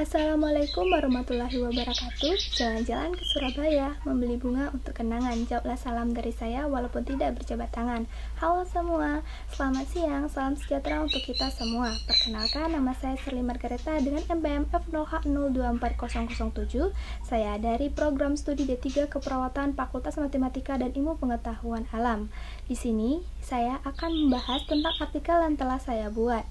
Assalamualaikum warahmatullahi wabarakatuh. Jalan-jalan ke Surabaya, membeli bunga untuk kenangan. Jawablah salam dari saya walaupun tidak berjabat tangan. Halo semua, selamat siang, salam sejahtera untuk kita semua. Perkenalkan, nama saya Sherly Margareta dengan NPM F0H024007. Saya dari program studi D3 Keperawatan Fakultas Matematika dan Ilmu Pengetahuan Alam. Di sini, saya akan membahas tentang artikel yang telah saya buat,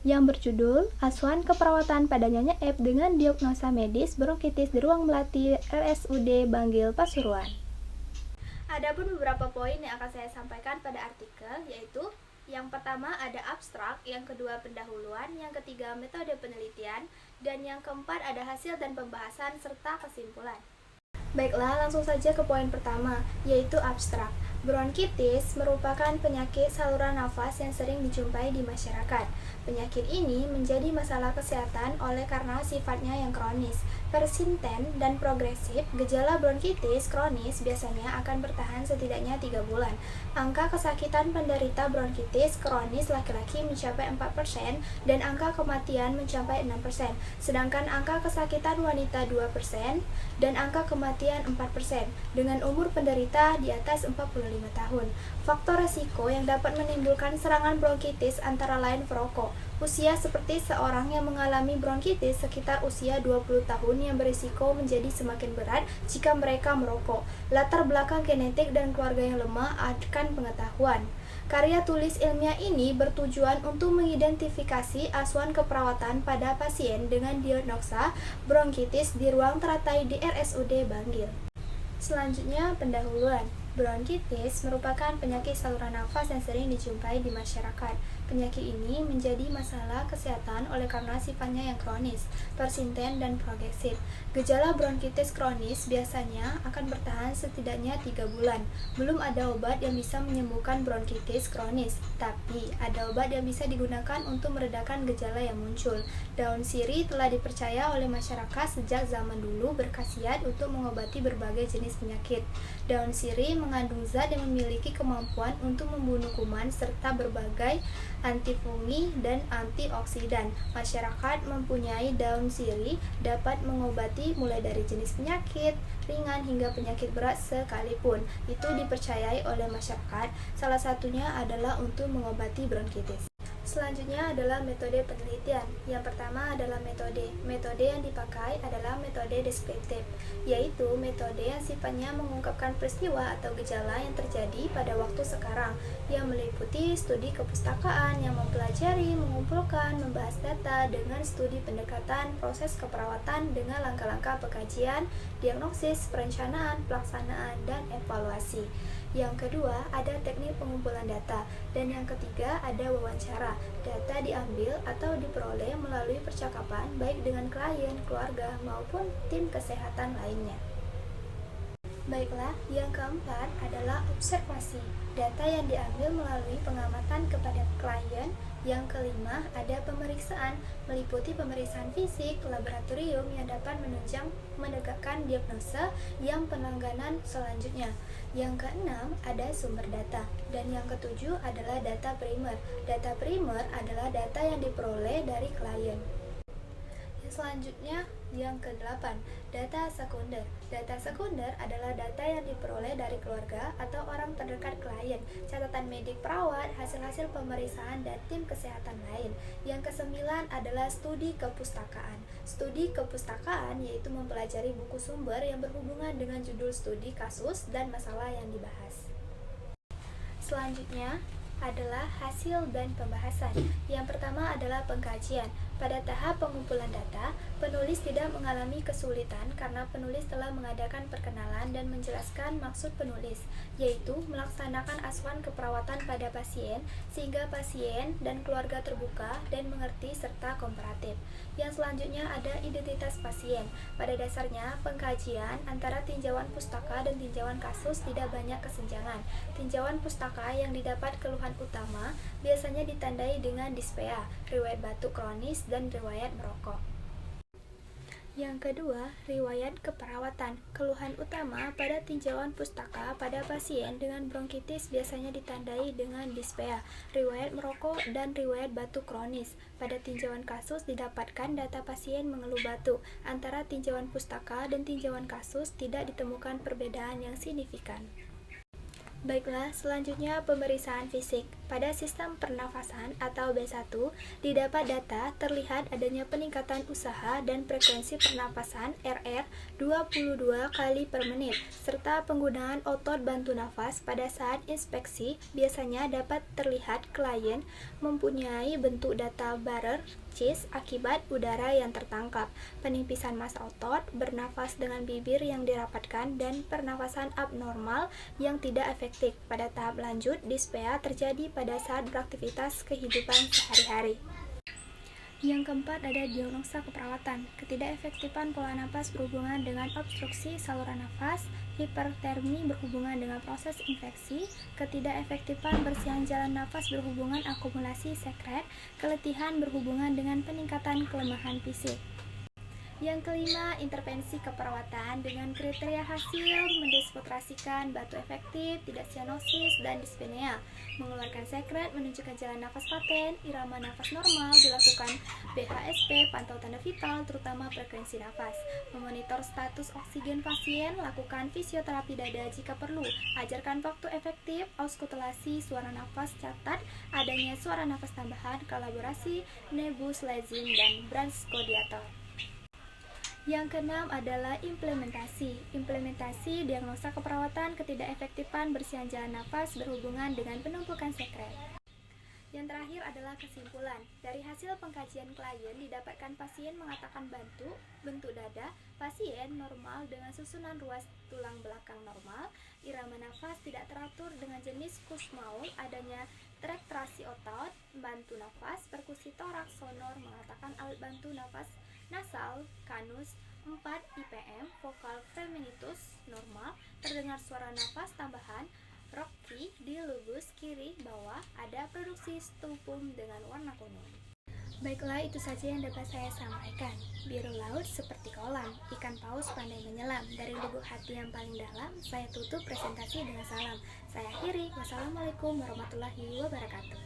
yang berjudul Asuhan Keperawatan pada Nyonya F dengan Diagnosa Medis Bronkitis di Ruang Melati RSUD Banggil Pasuruan. Adapun beberapa poin yang akan saya sampaikan pada artikel, yaitu yang pertama ada abstrak, yang kedua pendahuluan, yang ketiga metode penelitian, dan yang keempat ada hasil dan pembahasan serta kesimpulan. Baiklah, langsung saja ke poin pertama, yaitu abstrak. Bronkitis merupakan penyakit saluran nafas yang sering dijumpai di masyarakat. Penyakit ini menjadi masalah kesehatan oleh karena sifatnya yang kronis, persisten, dan progresif. Gejala bronkitis kronis biasanya akan bertahan setidaknya 3 bulan. Angka kesakitan penderita bronkitis kronis laki-laki mencapai 4% dan angka kematian mencapai 6%, sedangkan angka kesakitan wanita 2% dan angka kematian 4% dengan umur penderita di atas 45 tahun. Faktor resiko yang dapat menimbulkan serangan bronkitis antara lain perokok. Usia seperti seorang yang mengalami bronkitis sekitar usia 20 tahun yang berisiko menjadi semakin berat jika mereka merokok. Latar belakang genetik dan keluarga yang lemah akan pengetahuan. Karya tulis ilmiah ini bertujuan untuk mengidentifikasi asuhan keperawatan pada pasien dengan diagnosa bronkitis di ruang teratai di RSUD Banggil. Selanjutnya, pendahuluan. Bronkitis merupakan penyakit saluran nafas yang sering dijumpai di masyarakat. Penyakit ini menjadi masalah kesehatan oleh karena sifatnya yang kronis, persisten, dan progresif. Gejala bronkitis kronis biasanya akan bertahan setidaknya 3 bulan. Belum ada obat yang bisa menyembuhkan bronkitis kronis, tapi ada obat yang bisa digunakan untuk meredakan gejala yang muncul. Daun sirih telah dipercaya oleh masyarakat sejak zaman dulu berkhasiat untuk mengobati berbagai jenis penyakit. Daun sirih mengandung zat yang memiliki kemampuan untuk membunuh kuman serta berbagai antifungi dan antioksidan. Masyarakat mempunyai daun sirih dapat mengobati mulai dari jenis penyakit ringan hingga penyakit berat sekalipun. Itu dipercayai oleh masyarakat. Salah satunya adalah untuk mengobati bronkitis. Selanjutnya adalah metode penelitian. Yang pertama adalah metode. Metode yang dipakai adalah metode deskriptif, yaitu metode yang sifatnya mengungkapkan peristiwa atau gejala yang terjadi pada waktu sekarang, yang meliputi studi kepustakaan yang mempelajari, mengumpulkan, membahas data dengan studi pendekatan, proses keperawatan dengan langkah-langkah pengkajian, diagnosis, perencanaan, pelaksanaan, dan evaluasi. Yang kedua, ada teknik pengumpulan data. Dan yang ketiga, ada wawancara. Data diambil atau diperoleh melalui percakapan baik dengan klien, keluarga, maupun tim kesehatan lainnya. Baiklah, yang keempat adalah observasi. Data yang diambil melalui pengamatan kepada klien. Yang kelima, ada pemeriksaan, meliputi pemeriksaan fisik, laboratorium yang dapat menegakkan diagnosa yang penanganan selanjutnya. Yang keenam, ada sumber data. Dan yang ketujuh adalah data primer. Data primer adalah data yang diperoleh dari klien. Selanjutnya, yang ke-8, data sekunder. Data sekunder adalah data yang diperoleh dari keluarga atau orang terdekat klien, catatan medik perawat, hasil-hasil pemeriksaan, dan tim kesehatan lain. Yang ke-9 adalah studi kepustakaan. Studi kepustakaan yaitu mempelajari buku sumber yang berhubungan dengan judul studi kasus dan masalah yang dibahas. Selanjutnya adalah hasil dan pembahasan. Yang pertama adalah pengkajian. Pada tahap pengumpulan data, penulis tidak mengalami kesulitan karena penulis telah mengadakan perkenalan dan menjelaskan maksud penulis, yaitu melaksanakan asuhan keperawatan pada pasien sehingga pasien dan keluarga terbuka dan mengerti serta komparatif. Yang selanjutnya ada identitas pasien. Pada dasarnya, pengkajian antara tinjauan pustaka dan tinjauan kasus tidak banyak kesenjangan. Tinjauan pustaka yang didapat keluhan utama biasanya ditandai dengan dispea, riwayat batuk kronis, dan riwayat merokok. Yang kedua, riwayat keperawatan. Keluhan utama pada tinjauan pustaka pada pasien dengan bronkitis biasanya ditandai dengan dispea, riwayat merokok, dan riwayat batuk kronis. Pada tinjauan kasus didapatkan data pasien mengeluh batuk. Antara tinjauan pustaka dan tinjauan kasus tidak ditemukan perbedaan yang signifikan. Baiklah, selanjutnya pemeriksaan fisik. Pada sistem pernafasan atau B1, didapat data terlihat adanya peningkatan usaha dan frekuensi pernapasan RR 22 kali per menit, serta penggunaan otot bantu nafas pada saat inspeksi. Biasanya dapat terlihat klien mempunyai bentuk data Barer chest akibat udara yang tertangkap, penipisan massa otot, bernafas dengan bibir yang dirapatkan, dan pernafasan abnormal yang tidak efektif. Pada tahap lanjut, dispea terjadi pada saat beraktivitas kehidupan sehari-hari. Yang keempat ada diagnosa keperawatan. Ketidakefektifan pola napas berhubungan dengan obstruksi saluran nafas, hipertermi berhubungan dengan proses infeksi, ketidakefektifan bersihan jalan nafas berhubungan akumulasi sekret, keletihan berhubungan dengan peningkatan kelemahan fisik. Yang kelima, intervensi keperawatan dengan kriteria hasil mendesfotrasikan batu efektif, tidak sianosis, dan dispnea, mengeluarkan sekret, menunjukkan jalan nafas paten, irama nafas normal, dilakukan BHSP, pantau tanda vital, terutama frekuensi nafas, memonitor status oksigen pasien, lakukan fisioterapi dada jika perlu, ajarkan waktu efektif, auskultasi suara nafas, catat adanya suara nafas tambahan, kolaborasi nebuslizing dan bronchodilator. Yang keenam adalah implementasi. Implementasi diagnosa keperawatan ketidakefektifan bersihan jalan nafas berhubungan dengan penumpukan sekret. Yang terakhir adalah kesimpulan. Dari hasil pengkajian klien didapatkan pasien mengatakan bentuk dada, pasien normal dengan susunan ruas tulang belakang normal, irama nafas tidak teratur dengan jenis Kussmaul, adanya retraksi otot, bantu nafas, perkusi toraks sonor mengatakan alat bantu nafas nasal, kanus 4 IPM, vokal feminitus normal, terdengar suara nafas tambahan, Rocky di lubus kiri bawah, ada produksi stupum dengan warna kuning. Baiklah, itu saja yang dapat saya sampaikan. Biru laut seperti kolam, ikan paus pandai menyelam. Dari lubuk hati yang paling dalam, saya tutup presentasi dengan salam. Saya akhiri. Wassalamualaikum warahmatullahi wabarakatuh.